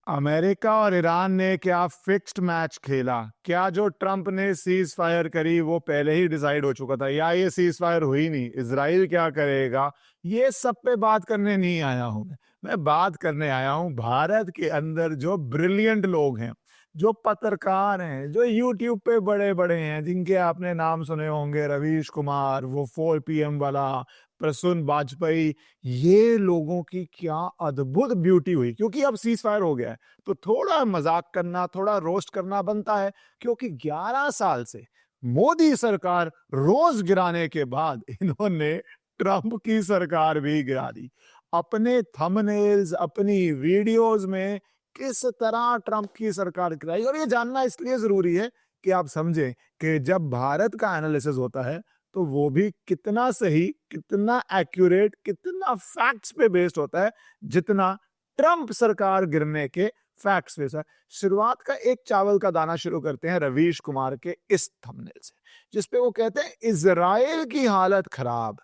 America और Iran ने क्या फिक्स्ड मैच खेला? क्या जो ट्रंप ने सीज फायर करी वो पहले ही डिसाइड हो चुका था, या ये सीज फायर हुई नहीं? इजराइल क्या करेगा? ये सब पे बात करने नहीं आया हूं मैं बात करने आया हूं भारत के अंदर जो ब्रिलियंट लोग हैं, जो पत्रकार हैं, जो यूट्यूब पे बड़े बड़े हैं, जिनके आपने नाम सुने होंगे, रवीश कुमार, वो 4 PM वाला, प्रसून बाजपेयी। ये लोगों की क्या अद्भुत ब्यूटी हुई, क्योंकि अब सीज फायर हो गया है तो थोड़ा मजाक करना, थोड़ा रोस्ट करना बनता है, क्योंकि 11 साल से मोदी सरकार रोज गिराने के बाद इन्होंने ट्रंप की सरकार भी गिरा दी। अपने थंबनेल्स, अपनी वीडियोस में किस तरह ट्रंप की सरकार गिराई। और ये जानना इसलिए जरूरी है कि आप समझें कि जब भारत का एनालिसिस होता है तो वो भी कितना सही, कितना एक्यूरेट, कितना फैक्ट्स पे बेस्ड होता है, जितना ट्रंप सरकार गिरने के फैक्ट्स पे है। शुरुआत का एक चावल का दाना शुरू करते हैं रवीश कुमार के इस थंबनेल से, जिसपे वो कहते हैं इजराइल की हालत खराब,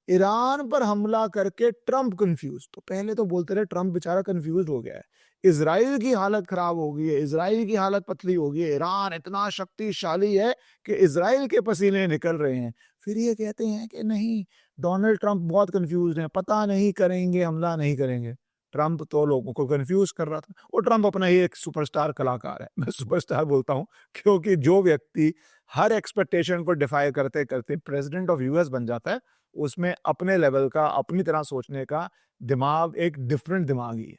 ईरान पर हमला करके ट्रंप कंफ्यूज। तो पहले तो बोलते रहे ट्रंप बेचारा कंफ्यूज हो गया है, इजराइल की हालत खराब हो गई है, इजराइल की हालत पतली हो गई है, ईरान इतना शक्तिशाली है कि इजराइल के पसीने निकल रहे हैं। फिर ये कहते हैं कि नहीं, डोनाल्ड ट्रंप बहुत कंफ्यूज हैं, पता नहीं करेंगे, हमला नहीं करेंगे। ट्रंप तो लोगों को कंफ्यूज कर रहा था। वो ट्रंप अपना ही एक सुपरस्टार कलाकार है। मैं सुपरस्टार बोलता हूं क्योंकि जो व्यक्ति हर एक्सपेक्टेशन को डिफाई करते करते प्रेसिडेंट ऑफ यूएस बन जाता है, उसमें अपने लेवल का, अपनी तरह सोचने का दिमाग, एक डिफरेंट दिमाग ही है।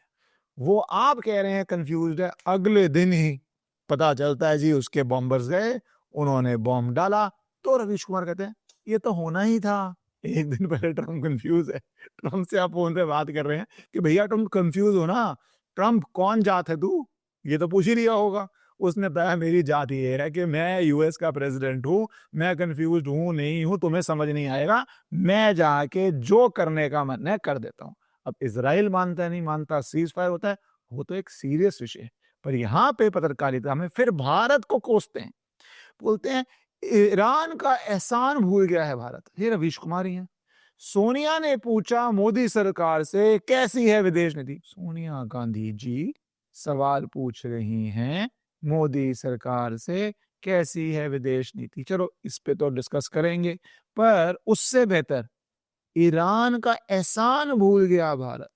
वो आप कह रहे हैं कंफ्यूज्ड है, अगले दिन ही पता चलता है जी उसके बॉम्बर्स गए, उन्होंने बॉम्ब डाला। तो रवीश कुमार कहते हैं ये तो होना ही था, एक दिन पहले ट्रंप कंफ्यूज है। ट्रंप से आप फोन पे बात कर रहे हैं कि भैया तुम कंफ्यूज हो ना, ट्रंप कौन जात है तू, ये तो पूछ ही लिया होगा। उसने बताया मेरी जात ये है कि मैं यूएस का प्रेसिडेंट हूं, मैं कंफ्यूज हूं नहीं हूं तुम्हें समझ नहीं आएगा, मैं जाके जो करने का मन है कर देता हूं। अब इजराइल मानता है नहीं मानता, सीज फायर होता है, वो तो एक सीरियस विषय है। पर यहाँ पे पत्रकारिता में फिर भारत को कोसते हैं, बोलते हैं ईरान का एहसान भूल गया है भारत। ये रवीश कुमार ही हैं। सोनिया ने पूछा मोदी सरकार से कैसी है विदेश नीति। सोनिया गांधी जी सवाल पूछ रही हैं मोदी सरकार से कैसी है विदेश नीति। चलो इस पे तो डिस्कस करेंगे, पर उससे बेहतर ईरान का एहसान भूल गया भारत।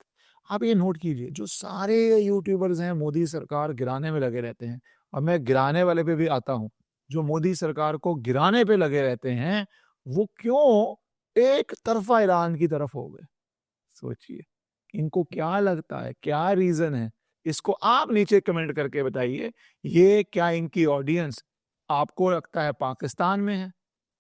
आप ये नोट कीजिए, जो सारे यूट्यूबर्स हैं मोदी सरकार गिराने में लगे रहते हैं, और मैं गिराने वाले पे भी आता हूं, जो मोदी सरकार को गिराने पे लगे रहते हैं, वो क्यों एक तरफा ईरान की तरफ हो गए? सोचिए, इनको क्या लगता है, क्या रीजन है? इसको आप नीचे कमेंट करके बताइए। ये क्या इनकी ऑडियंस आपको लगता है पाकिस्तान में है,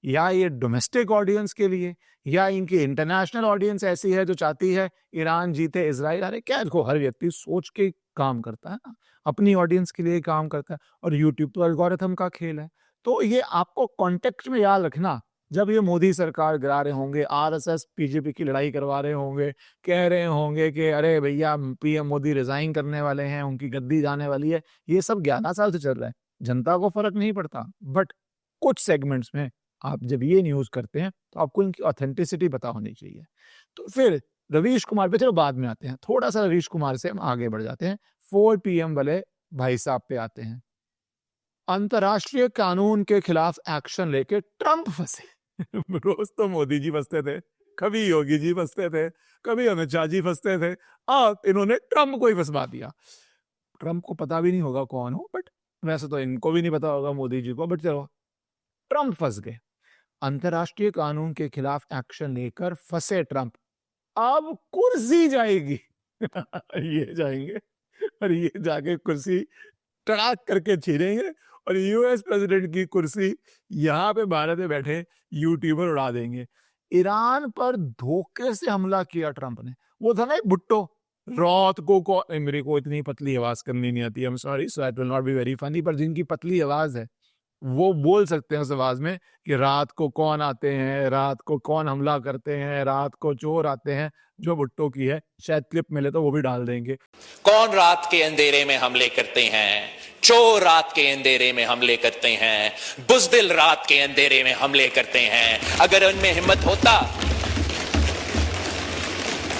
या ये डोमेस्टिक ऑडियंस के लिए, या इनकी इंटरनेशनल ऑडियंस ऐसी है जो चाहती है ईरान जीते, इजराइल? अरे क्या, इनको हर व्यक्ति सोच के काम करता है ना, अपनी ऑडियंस के लिए काम करता है। और यूट्यूब तो एल्गोरिथम का खेल है। तो ये आपको कॉन्टेक्स्ट में याद रखना। जब ये मोदी सरकार गिरा रहे होंगे, आरएसएस बीजेपी की लड़ाई करवा रहे होंगे, कह रहे होंगे कि अरे भैया पीएम मोदी रिजाइन करने वाले हैं, उनकी गद्दी जाने वाली है, ये सब 11 साल से चल रहा है, जनता को फर्क नहीं पड़ता। बट कुछ सेगमेंट्स में आप जब ये न्यूज करते हैं तो आपको इनकी ऑथेंटिसिटी पता होनी चाहिए। तो फिर रवीश कुमार पे चलो बाद में आते हैं, थोड़ा सा रवीश कुमार से हम आगे बढ़ जाते हैं। 4 PM वाले भाई साहब पे आते हैं। अंतरराष्ट्रीय कानून के खिलाफ एक्शन लेके ट्रंप फंसे। रोज तो मोदी जी फंसते थे, कभी योगी जी फंसते थे, कभी अमित शाह जी फंसते थे, अब इन्होंने ट्रंप को ही फंसवा दिया। ट्रंप को पता भी नहीं होगा कौन हो, बट वैसे तो इनको भी नहीं पता होगा मोदी जी को, बट चलो ट्रंप फंस गए। अंतरराष्ट्रीय कानून के खिलाफ एक्शन लेकर फंसे ट्रंप, अब कुर्सी जाएगी। ये जाएंगे और ये जाके कुर्सी टड़ाक करके छीनेंगे, और यूएस प्रेसिडेंट की कुर्सी यहाँ पे भारत में बैठे यूट्यूबर उड़ा देंगे। ईरान पर धोखे से हमला किया ट्रंप ने। वो था ना एक भुट्टो, रात को मेरे को इतनी पतली आवाज करनी नहीं आती, I am sorry, so it will not be very funny, पर जिनकी पतली आवाज है वो बोल सकते हैं उस आवाज में कि रात को कौन आते हैं, रात को कौन हमला करते हैं, रात को चोर आते हैं। जो भुट्टो की है, शायद क्लिप मिले तो वो भी डाल देंगे। कौन रात के अंधेरे में हमले करते हैं, चोर रात के अंधेरे में हमले करते हैं, बुज़दिल रात के अंधेरे में हमले करते हैं। अगर उनमें हिम्मत होता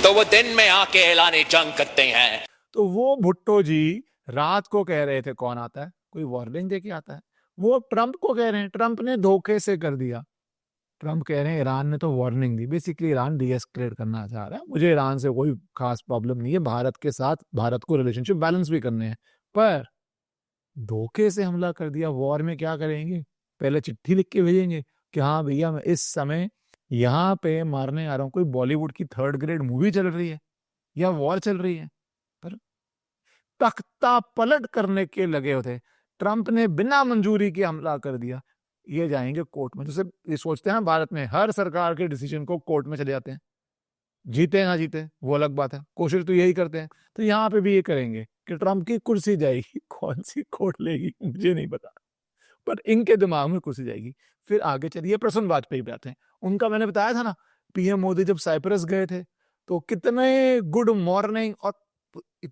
तो वो दिन में आके ऐलाने जंग करते हैं। तो वो भुट्टो जी रात को कह रहे थे कौन आता है, कोई वार्निंग दे के आता है। वो ट्रंप को कह रहे हैं, ट्रंप ने धोखे से कर दिया। ट्रंप कह रहे हैं ईरान ने तो वार्निंग दी। बेसिकली ईरान डीएस्केलेट करना चाह रहा है। मुझे ईरान से कोई खास प्रॉब्लम नहीं है, भारत के साथ भारत को रिलेशनशिप बैलेंस भी करने हैं, पर धोखे से हमला कर दिया। वॉर में क्या करेंगे, पहले चिट्ठी लिख के भेजेंगे कि हाँ भैया मैं इस समय यहाँ पे मारने आ रहा हूँ। कोई बॉलीवुड की 3rd ग्रेड मूवी चल रही है या वॉर चल रही है, पर तख्ता पलट करने के लगे होते। ट्रंप ने बिना मंजूरी के हमला कर दिया, ये जाएंगे कोर्ट में। जैसे ये सोचते हैं भारत में हर सरकार के डिसीजन को कोर्ट में चले जाते हैं, जीते ना जीते वो अलग बात है, कोशिश तो यही करते हैं। तो यहाँ पे भी ये करेंगे कि ट्रंप की कुर्सी जाएगी। कौन सी कोर्ट लेगी मुझे नहीं पता, पर इनके दिमाग में कुर्सी जाएगी। फिर आगे चलिए प्रसन्न वाजपेयी पे आते हैं। उनका मैंने बताया था ना, पीएम मोदी जब साइप्रस गए थे तो कितने गुड मॉर्निंग, और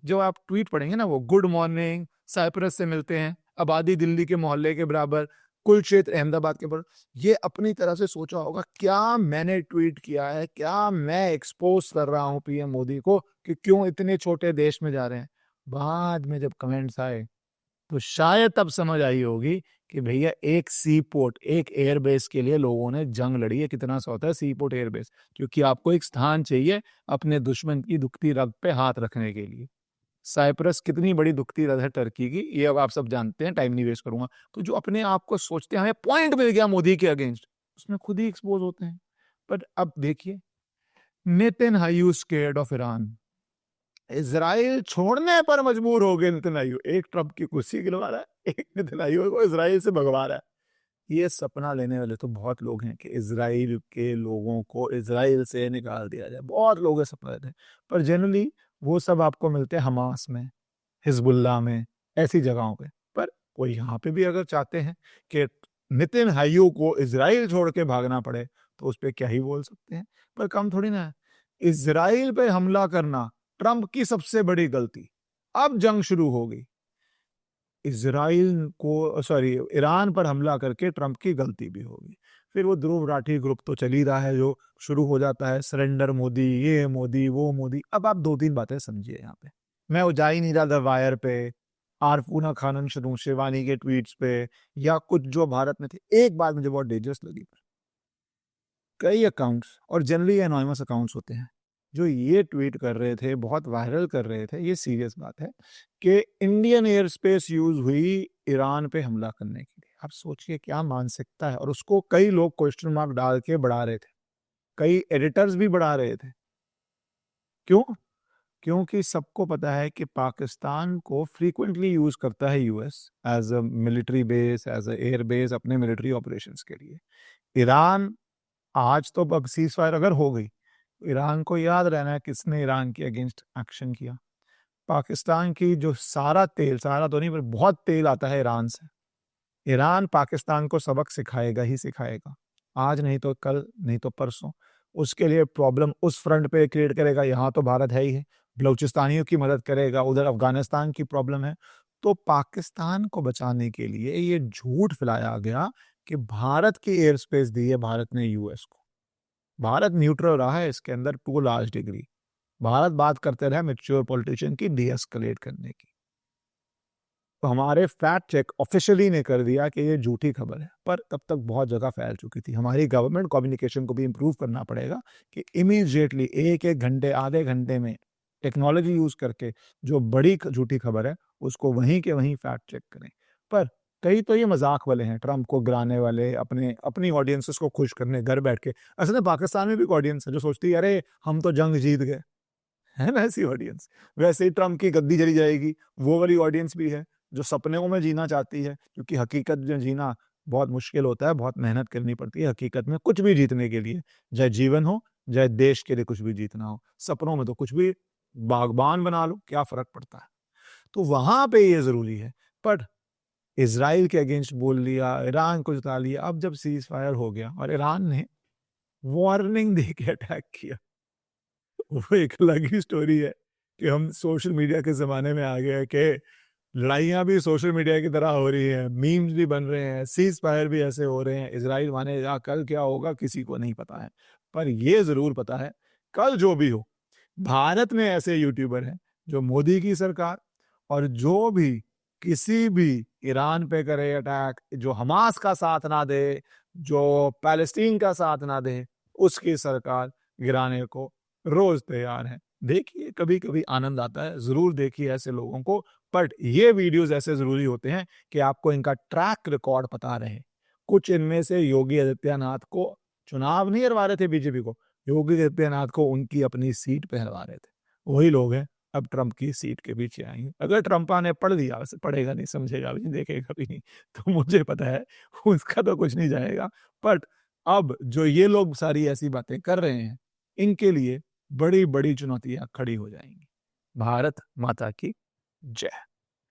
जो आप ट्वीट पढ़ेंगे ना, वो गुड मॉर्निंग, साइप्रस से मिलते हैं, आबादी दिल्ली के मोहल्ले के बराबर, कुल क्षेत्र अहमदाबाद के बराबर। ये अपनी तरह से सोचा होगा क्या मैंने ट्वीट किया है, क्या मैं एक्सपोज कर रहा हूं पीएम मोदी को कि क्यों इतने छोटे देश में जा रहे हैं। बाद में जब कमेंट्स आए तो शायद तब समझ आई होगी कि भैया एक सी पोर्ट, एक एयरबेस के लिए लोगों ने जंग लड़ी है। कितना सा होता है सी पोर्ट एयरबेस, क्योंकि आपको एक स्थान चाहिए अपने दुश्मन की दुखती रग पे हाथ रखने के लिए। साइप्रस कितनी बड़ी दुखती रग है टर्की की, ये अब आप सब जानते हैं, टाइम नहीं वेस्ट करूंगा। तो जो अपने आप को सोचते हैं हमें पॉइंट मिल गया मोदी के अगेंस्ट, उसमें खुद ही एक्सपोज होते हैं। बट अब देखिए, Netanyahu scared of Iran, Israel छोड़ने पर मजबूर हो गए नेतन्याहू। एक ट्रंप की कुर्सी गिलवा रहा है, एक नेतन्याहू को इजराइल से भगवा रहा है। ये सपना लेने वाले तो बहुत लोग हैं कि इजराइल के लोगों को इजराइल से निकाल दिया जाए, बहुत लोग ये सपना लेते हैं। पर जनरली वो सब आपको मिलते हैं हमास में, हिजबुल्लाह में, ऐसी जगहों पे। पर वो यहाँ पे भी अगर चाहते हैं कि नेतन्याहू को इजराइल छोड़ के भागना पड़े तो उस पर क्या ही बोल सकते हैं। पर कम थोड़ी ना है, इजराइल पे हमला करना ट्रंप की सबसे बड़ी गलती। अब जंग शुरू हो गई, इजराइल को सॉरी ईरान पर हमला करके ट्रंप की गलती भी होगी। फिर वो ध्रुव राठी ग्रुप तो चल ही रहा है, जो शुरू हो जाता है सरेंडर मोदी, ये मोदी वो मोदी। अब आप 2-3 बातें समझिए यहाँ पे, मैं वो जा ही नहीं रहा द वायर पे, आरफूना खानन शुरू शिवानी के ट्वीट्स पे, या कुछ जो भारत में थे। एक बात मुझे बहुत डेंजरस लगी, कई अकाउंट्स और जनरली एनोनिमस अकाउंट्स होते हैं जो ये ट्वीट कर रहे थे, बहुत वायरल कर रहे थे, ये सीरियस बात है कि इंडियन एयर स्पेस यूज हुई ईरान पे हमला करने के लिए। आप सोचिए क्या मानसिकता है। और उसको कई लोग क्वेश्चन मार्क डाल के बढ़ा रहे थे, कई एडिटर्स भी बढ़ा रहे थे। क्यों? क्योंकि सबको पता है कि पाकिस्तान को फ्रीक्वेंटली यूज करता है US as a military base, as a air base, अपने मिलिट्री ऑपरेशंस के लिए। ईरान आज तो अब सीज फायर अगर हो गई, ईरान को याद रहना है किसने ईरान के अगेंस्ट एक्शन किया। पाकिस्तान की जो सारा तेल, सारा तो नहीं पर बहुत तेल आता है ईरान से। ईरान पाकिस्तान को सबक सिखाएगा ही सिखाएगा, आज नहीं तो कल, नहीं तो परसों। उसके लिए प्रॉब्लम उस फ्रंट पे क्रिएट करेगा, यहाँ तो भारत है ही है, बलूचिस्तानियों की मदद करेगा, उधर अफगानिस्तान की प्रॉब्लम है। तो पाकिस्तान को बचाने के लिए ये झूठ फैलाया गया कि भारत की एयर स्पेस दी है भारत ने यूएस को। भारत न्यूट्रल रहा है इसके अंदर टू लार्ज डिग्री। भारत बात करते रहे मैच्योर पॉलिटिशियन की डीएस्केलेट करने की। तो हमारे फैक्ट चेक ऑफिशियली ने कर दिया कि ये झूठी खबर है, पर तब तक बहुत जगह फैल चुकी थी। हमारी गवर्नमेंट कम्युनिकेशन को भी इम्प्रूव करना पड़ेगा कि इमीडिएटली 1-1 घंटे, आधे घंटे में टेक्नोलॉजी यूज करके जो बड़ी झूठी खबर है उसको वहीं के वहीं फैक्ट चेक करें। पर कई तो ये मजाक वाले हैं, ट्रंप को गिराने वाले, अपनी ऑडियंसेस को खुश करने घर बैठ के। असल में पाकिस्तान में भी ऑडियंस है जो सोचती है अरे हम तो जंग जीत गए, है ना ऐसी ऑडियंस। वैसे ही ट्रंप की गद्दी चली जाएगी, वो वाली ऑडियंस भी है जो सपनों में जीना चाहती है, क्योंकि हकीकत में जीना बहुत मुश्किल होता है, बहुत मेहनत करनी पड़ती है हकीकत में कुछ भी जीतने के लिए, चाहे जीवन हो, चाहे देश के लिए कुछ भी जीतना हो। सपनों में तो कुछ भी, बागबान बना लो, क्या फर्क पड़ता है। तो वहां पे ये जरूरी है। पर इजराइल के अगेंस्ट बोल लिया, ईरान को जिता लिया। अब जब सीज फायर हो गया और ईरान ने वार्निंग दे के अटैक किया, वो एक अलग ही स्टोरी है कि हम सोशल मीडिया के जमाने में आ गए हैं कि लड़ाइयाँ भी सोशल मीडिया की तरह हो रही हैं, मीम्स भी बन रहे हैं, सीज फायर भी ऐसे हो रहे हैं। इजराइल मानेगा, कल क्या होगा किसी को नहीं पता है। पर ये जरूर पता है कल जो भी हो, भारत में ऐसे यूट्यूबर हैं जो मोदी की सरकार और जो भी किसी भी ईरान पे करे अटैक, जो हमास का साथ ना दे, जो पैलेस्टीन का साथ ना दे, उसकी सरकार गिराने को रोज तैयार है। देखिए, कभी कभी आनंद आता है, जरूर देखिए ऐसे लोगों को, बट ये वीडियोस ऐसे जरूरी होते हैं कि आपको इनका ट्रैक रिकॉर्ड पता रहे। कुछ इनमें से योगी आदित्यनाथ को चुनाव नहीं हरवा रहे थे बीजेपी को, योगी आदित्यनाथ को उनकी अपनी सीट पे हरवा रहे थे। वही लोग हैं अब ट्रंप की सीट के पीछे आएंगे। अगर ट्रंपा ने पढ़ लिया, वैसे पढ़ेगा नहीं, समझेगा भी नहीं, देखेगा भी नहीं, तो मुझे पता है उसका तो कुछ नहीं जाएगा। बट अब जो ये लोग सारी ऐसी बातें कर रहे हैं, इनके लिए बड़ी बड़ी चुनौतियां खड़ी हो जाएंगी। भारत माता की जय।